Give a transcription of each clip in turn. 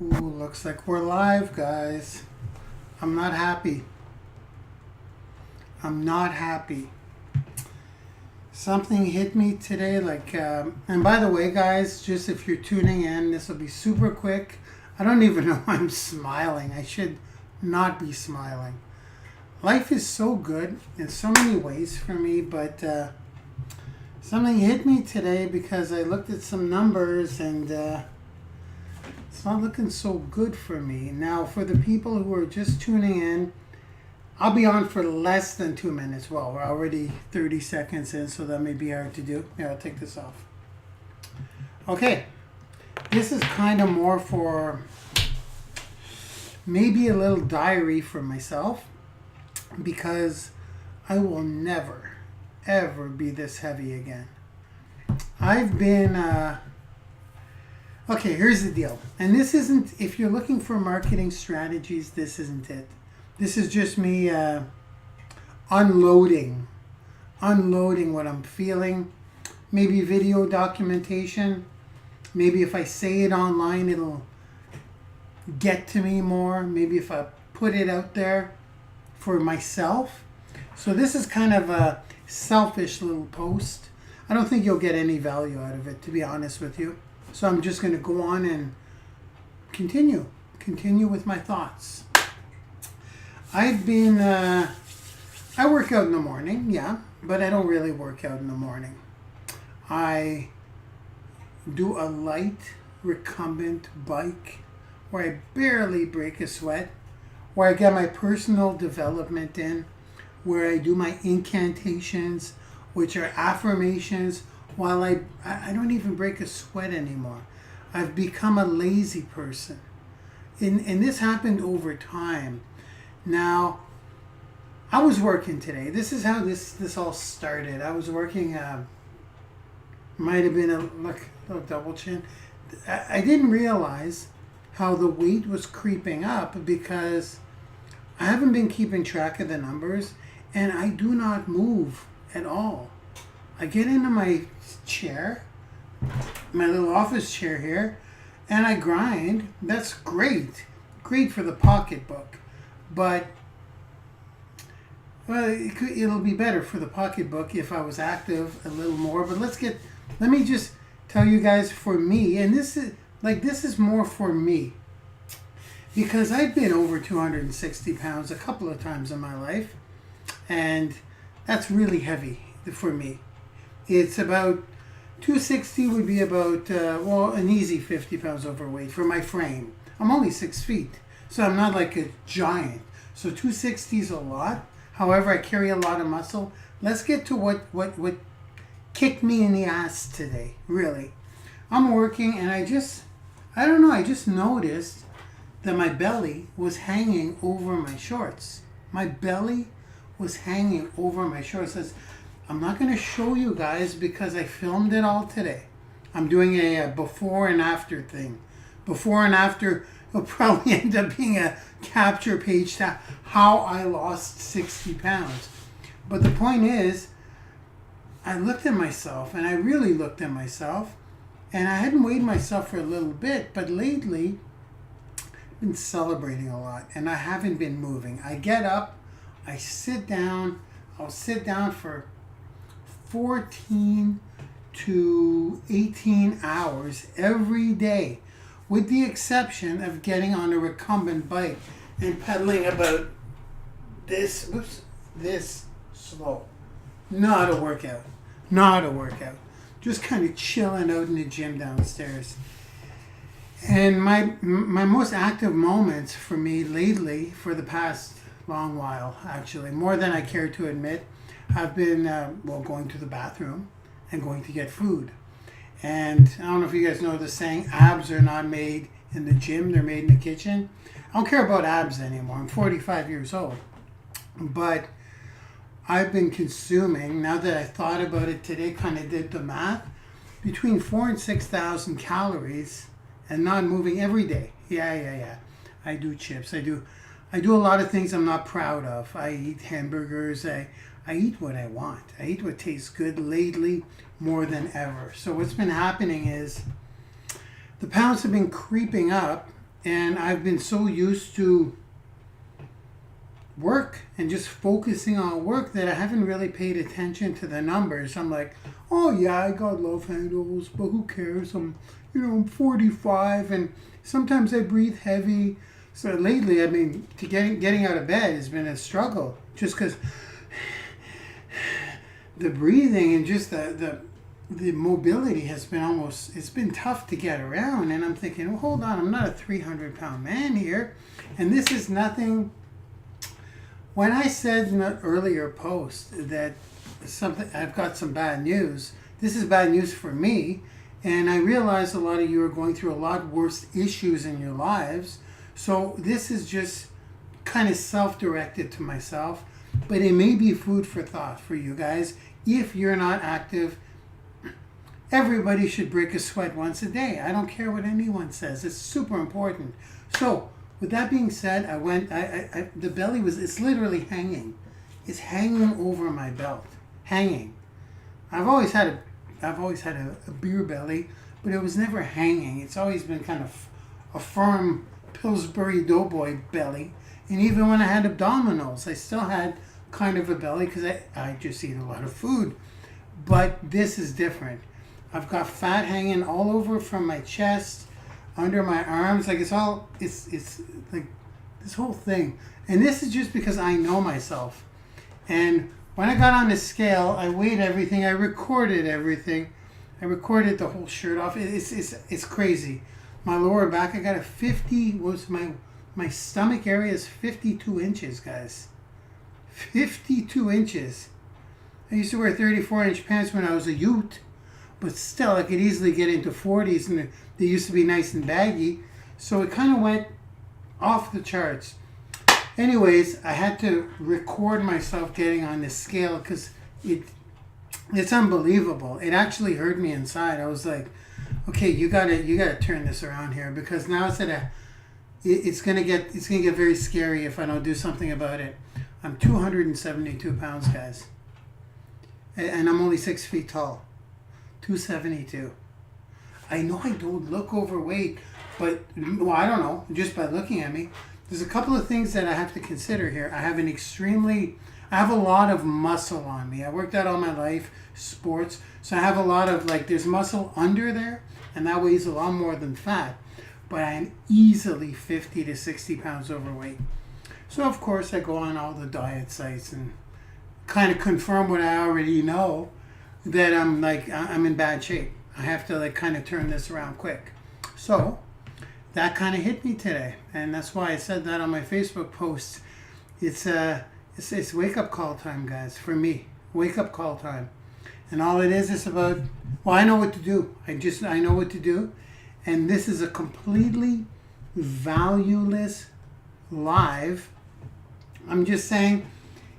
Ooh, looks like we're live, guys. I'm not happy. I'm not happy. Something hit me today, and by the way, guys, just if you're tuning in, this will be super quick. I don't even know why I'm smiling. I should not be smiling. Life is so good in so many ways for me, but something hit me today because I looked at some numbers and it's not looking so good for me. Now, for the people who are just tuning in, I'll be on for less than 2 minutes. Well, we're already 30 seconds in, so that may be hard to do. Here, I'll take this off. Okay. This is kind of more for maybe a little diary for myself, because I will never, ever be this heavy again. I've been... Okay, here's the deal. And this isn't, if you're looking for marketing strategies, this isn't it. This is just me unloading what I'm feeling. Maybe video documentation. Maybe if I say it online, it'll get to me more. Maybe if I put it out there for myself. So this is kind of a selfish little post. I don't think you'll get any value out of it, to be honest with you. So I'm just going to go on and continue with my thoughts. I've been, I work out in the morning, yeah, but I don't really work out in the morning. I do a light recumbent bike where I barely break a sweat, where I get my personal development in, where I do my incantations, which are affirmations, while I don't even break a sweat anymore. I've become a lazy person. And this happened over time. Now, I was working today. This is how this all started. I was working, might have been a little double chin. I didn't realize how the weight was creeping up because I haven't been keeping track of the numbers, and I do not move at all. I get into my chair, my little office chair here, and I grind. That's great. Great for the pocketbook. But, well, it'll be better for the pocketbook if I was active a little more. But let me just tell you guys, for me, and this is more for me, because I've been over 260 pounds a couple of times in my life, and that's really heavy for me. It's about 260 would be about, an easy 50 pounds overweight for my frame. I'm only 6 feet, so I'm not like a giant. So 260 is a lot. However, I carry a lot of muscle. Let's get to what kicked me in the ass today, really. I'm working and I just noticed that my belly was hanging over my shorts. My belly was hanging over my shorts. I'm not going to show you guys because I filmed it all today. I'm doing a before and after thing. Before and after will probably end up being a capture page to how I lost 60 pounds. But the point is, I looked at myself, and I really looked at myself, and I hadn't weighed myself for a little bit, but lately I've been celebrating a lot, and I haven't been moving. I get up, I sit down, I'll sit down for 14 to 18 hours every day, with the exception of getting on a recumbent bike and pedaling about this slow. Not a workout. Just kind of chilling out in the gym downstairs. And my most active moments for me lately, for the past long while, actually, more than I care to admit, have been, going to the bathroom and going to get food. And I don't know if you guys know the saying, abs are not made in the gym, they're made in the kitchen. I don't care about abs anymore. I'm 45 years old. But I've been consuming, now that I thought about it today, kind of did the math, between 4,000 and 6,000 calories and not moving every day. Yeah. I do chips. I do a lot of things I'm not proud of. I eat hamburgers. I eat what I want. I eat what tastes good lately more than ever. So what's been happening is the pounds have been creeping up, And I've been so used to work and just focusing on work that I haven't really paid attention to the numbers. I'm like, oh yeah, I got love handles, but who cares? I'm 45 and sometimes I breathe heavy. So lately, I mean, to getting out of bed has been a struggle just because the breathing and just the mobility has been it's been tough to get around. And I'm thinking, well, hold on, I'm not a 300-pound man here. And this is nothing. When I said in an earlier post that I've got some bad news, this is bad news for me. And I realize a lot of you are going through a lot worse issues in your lives. So this is just kind of self-directed to myself. But it may be food for thought for you guys. If you're not active, everybody should break a sweat once a day. I don't care what anyone says. It's super important. So with that being said, the belly it's literally hanging. It's hanging over my belt. Hanging. I've always had a beer belly, but it was never hanging. It's always been kind of a firm Pillsbury Doughboy belly. And even when I had abdominals, I still had kind of a belly because I just eat a lot of food. But this is different. I've got fat hanging all over from my chest, under my arms. Like it's like this whole thing. And this is just because I know myself. And when I got on the scale, I weighed everything. I recorded everything. I recorded the whole shirt off. It's crazy. My lower back, I got a 50. My stomach area is 52 inches, guys. 52 inches. I used to wear 34-inch pants when I was a youth, but still, I could easily get into 40s, and they used to be nice and baggy. So it kind of went off the charts. Anyways, I had to record myself getting on this scale because it's unbelievable. It actually hurt me inside. I was like, okay, you gotta turn this around here, because now it's gonna get very scary if I don't do something about it. I'm 272 pounds, guys, and I'm only 6 feet tall. 272. I know I don't look overweight, but well, I don't know. Just by looking at me, there's a couple of things that I have to consider here. I have a lot of muscle on me. I worked out all my life, sports, so I have a lot of there's muscle under there, and that weighs a lot more than fat. But I'm easily 50 to 60 pounds overweight. So of course I go on all the diet sites and kind of confirm what I already know, that I'm in bad shape. I have to kind of turn this around quick. So that kind of hit me today, and that's why I said that on my Facebook post. It's wake up call time, guys. For me, wake up call time, and all it is about. Well, I know what to do. I know what to do, and this is a completely valueless live. I'm just saying,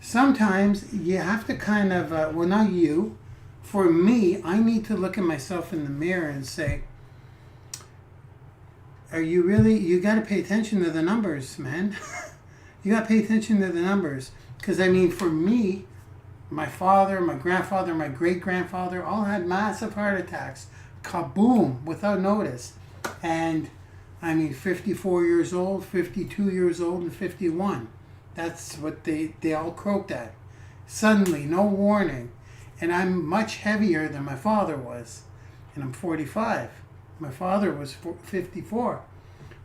sometimes you have to kind of well, not you. For me, I need to look at myself in the mirror and say, you got to pay attention to the numbers, man. You got to pay attention to the numbers. Because, I mean, for me, my father, my grandfather, my great-grandfather all had massive heart attacks. Kaboom, without notice. And, I mean, 54 years old, 52 years old, and 51. That's what they all croaked at. Suddenly, no warning. And I'm much heavier than my father was. And I'm 45. My father was 54.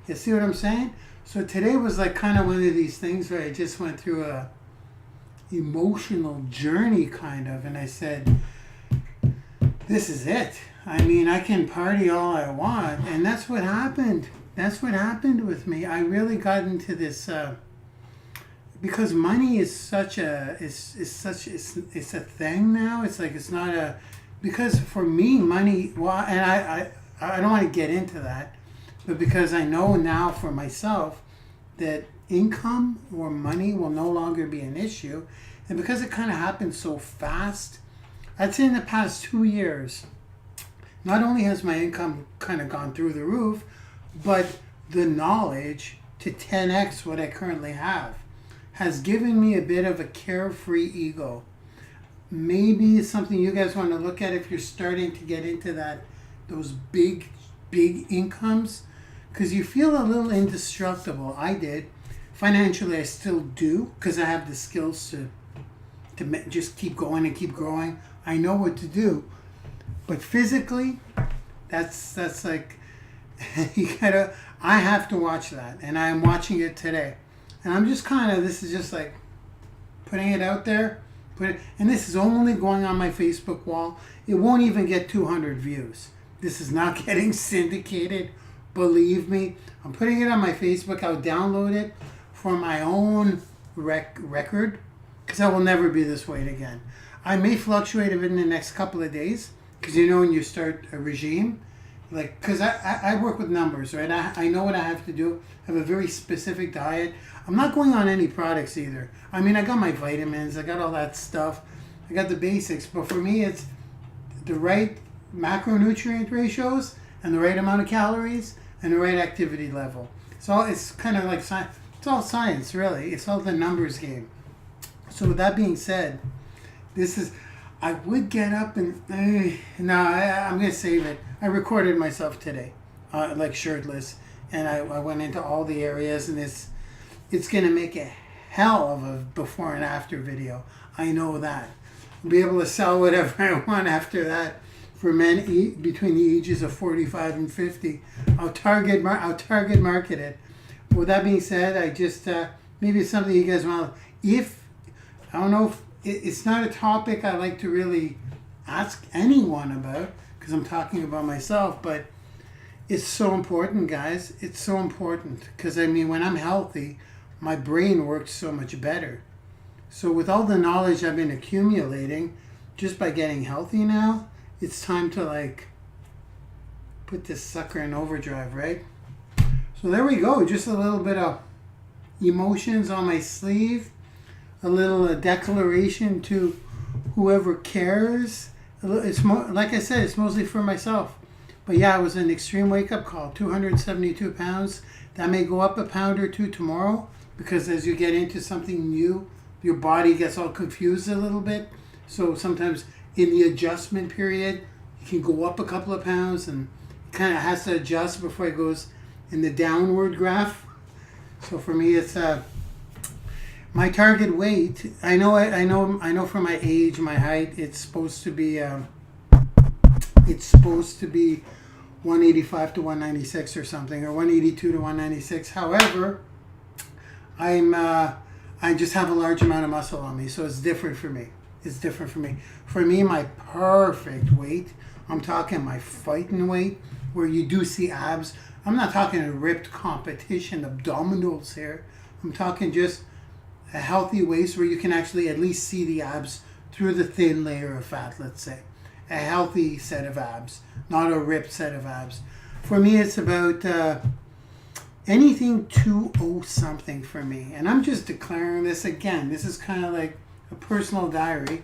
You see what I'm saying? So today was kind of one of these things where I just went through a emotional journey kind of. And I said, this is it. I mean, I can party all I want. And that's what happened. That's what happened with me. I really got into this... because money is such a it's a thing now. It's not a, because for me money, well, and I don't want to get into that, but because I know now for myself that income or money will no longer be an issue, and because it kind of happened so fast, I'd say in the past 2 years, not only has my income kind of gone through the roof, but the knowledge to 10x what I currently have has given me a bit of a carefree ego. Maybe it's something you guys want to look at if you're starting to get into those big incomes. because you feel a little indestructible. I did. Financially, I still do, because I have the skills to just keep going and keep growing. I know what to do. But physically, that's like, I have to watch that. And I'm watching it today. And I'm just this is just like putting it out there. And this is only going on my Facebook wall. It won't even get 200 views. This is not getting syndicated. Believe me. I'm putting it on my Facebook. I'll download it for my own record, because I will never be this weight again. I may fluctuate a bit in the next couple of days, because when you start a regime, because I work with numbers, right? I know what I have to do. I have a very specific diet. I'm not going on any products either. I got my vitamins. I got all that stuff. I got the basics. But for me, it's the right macronutrient ratios and the right amount of calories and the right activity level. So it's kind of like science. It's all science, really. It's all the numbers game. So with that being said, I would get up and, I'm going to save it. I recorded myself today, shirtless, and I went into all the areas, and it's going to make a hell of a before and after video. I know that. I'll be able to sell whatever I want after that for men between the ages of 45 and 50. I'll target market it. With that being said, I just, maybe it's something you guys want. I don't know if it's not a topic I like to really ask anyone about, because I'm talking about myself, but it's so important, guys. It's so important, because when I'm healthy, my brain works so much better. So with all the knowledge I've been accumulating just by getting healthy now, it's time to put this sucker in overdrive, right? So there we go. Just a little bit of emotions on my sleeve, a little declaration to whoever cares. It's like I said, it's mostly for myself. But yeah, it was an extreme wake-up call. 272 pounds. That may go up a pound or two tomorrow, because as you get into something new, your body gets all confused a little bit. So sometimes in the adjustment period, you can go up a couple of pounds, and it kind of has to adjust before it goes in the downward graph. So for me, it's my target weight. I know for my age, my height, it's supposed to be 185 to 196 or something, or 182 to 196. However, I just have a large amount of muscle on me, so it's different for me. For me, my perfect weight, I'm talking my fighting weight, where you do see abs. I'm not talking a ripped competition abdominals here. I'm talking just a healthy waist where you can actually at least see the abs through the thin layer of fat, let's say. A healthy set of abs, not a ripped set of abs. For me, it's about anything 200 something for me. And I'm just declaring this again. This is kind of like a personal diary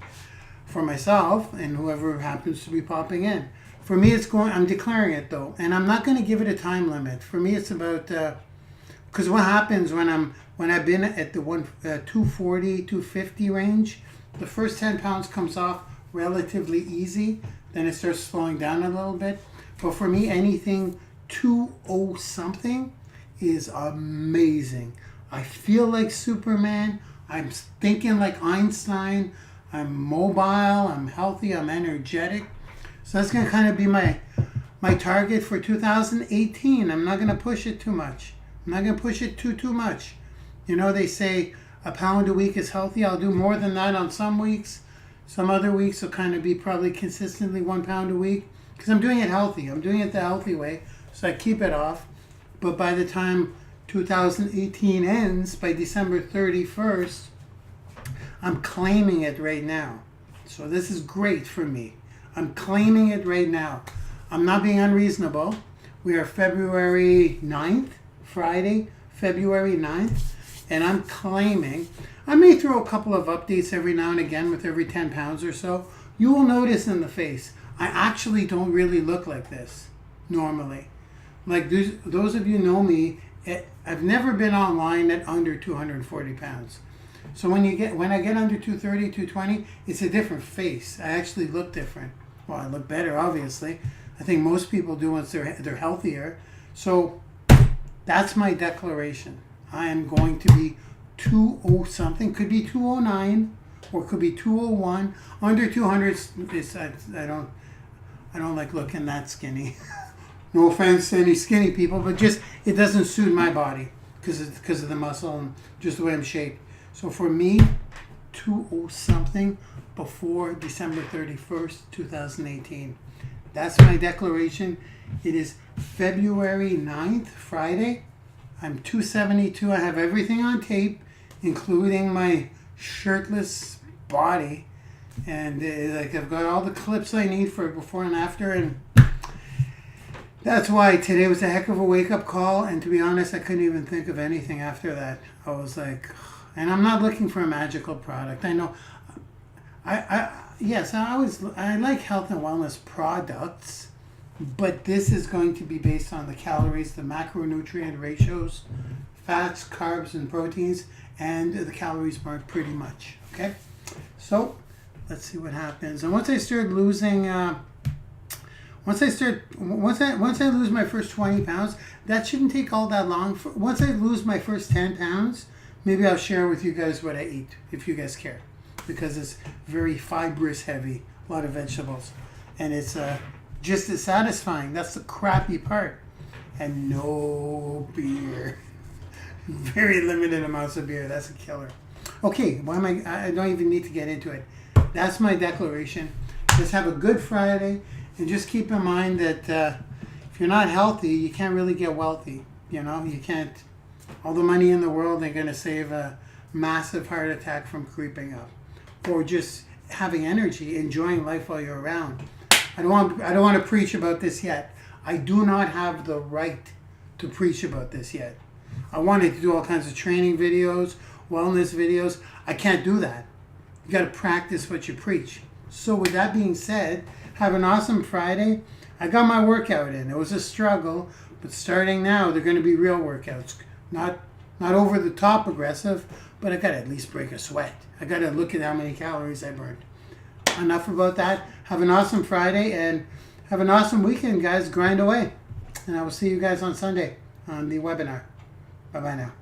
for myself and whoever happens to be popping in. For me, I'm declaring it though, and I'm not going to give it a time limit. For me, it's about, because what happens when I've been at the 240, 250 range, the first 10 pounds comes off relatively easy, then it starts slowing down a little bit. But for me, anything 200 something is amazing. I feel like Superman. I'm thinking like Einstein. I'm mobile. I'm healthy. I'm energetic. So that's going to kind of be my target for 2018. I'm not going to push it too much. I'm not going to push it too much. They say a pound a week is healthy. I'll do more than that on some weeks. Some other weeks will kind of be probably consistently 1 pound a week, because I'm doing it healthy. I'm doing it the healthy way, so I keep it off. But by the time 2018 ends, by December 31st, I'm claiming it right now. So this is great for me. I'm claiming it right now. I'm not being unreasonable. We are February 9th, Friday, February 9th, and I'm claiming. I may throw a couple of updates every now and again with every 10 pounds or so. You will notice in the face, I actually don't really look like this normally. Like those of you know me, I've never been online at under 240 pounds. So when I get under 230, 220, it's a different face. I actually look different. Well, I look better, obviously. I think most people do once they're healthier. So That's my declaration. I am going to be 200 something, could be 209 or could be 201. Under 200 is I don't like looking that skinny. No offense to any skinny people, but just it doesn't suit my body because of the muscle and just the way I'm shaped. So for me, 20 something before December 31st, 2018. That's my declaration. It is February 9th, Friday. I'm 272. I have everything on tape, including my shirtless body. And like I've got all the clips I need for before and after. And that's why today was a heck of a wake-up call. And to be honest, I couldn't even think of anything after that. I was like, and I'm not looking for a magical product. I know, yes, I like health and wellness products, but this is going to be based on the calories, the macronutrient ratios, fats, carbs, and proteins, and the calories burned pretty much. Okay, so let's see what happens. And once I start losing, once I lose my first 20 pounds, that shouldn't take all that long. Once I lose my first 10 pounds, maybe I'll share with you guys what I eat, if you guys care, because it's very fibrous heavy, a lot of vegetables, and it's just as satisfying. That's the crappy part. And no beer. Very limited amounts of beer. That's a killer. Okay, I don't even need to get into it. That's my declaration. Just have a good Friday, and just keep in mind that if you're not healthy, you can't really get wealthy. You know, you can't. All the money in the world ain't going to save a massive heart attack from creeping up, or just having energy, enjoying life while you're around. I don't want to preach about this yet. I do not have the right to preach about this yet. I wanted to do all kinds of training videos, wellness videos. I can't do that. You got to practice what you preach. So with that being said, have an awesome Friday. I got my workout in. It was a struggle, but starting now, they're going to be real workouts. Not over the top aggressive, but I got to at least break a sweat. I got to look at how many calories I burned. Enough about that. Have an awesome Friday and have an awesome weekend, guys. Grind away. And I will see you guys on Sunday on the webinar. Bye-bye now.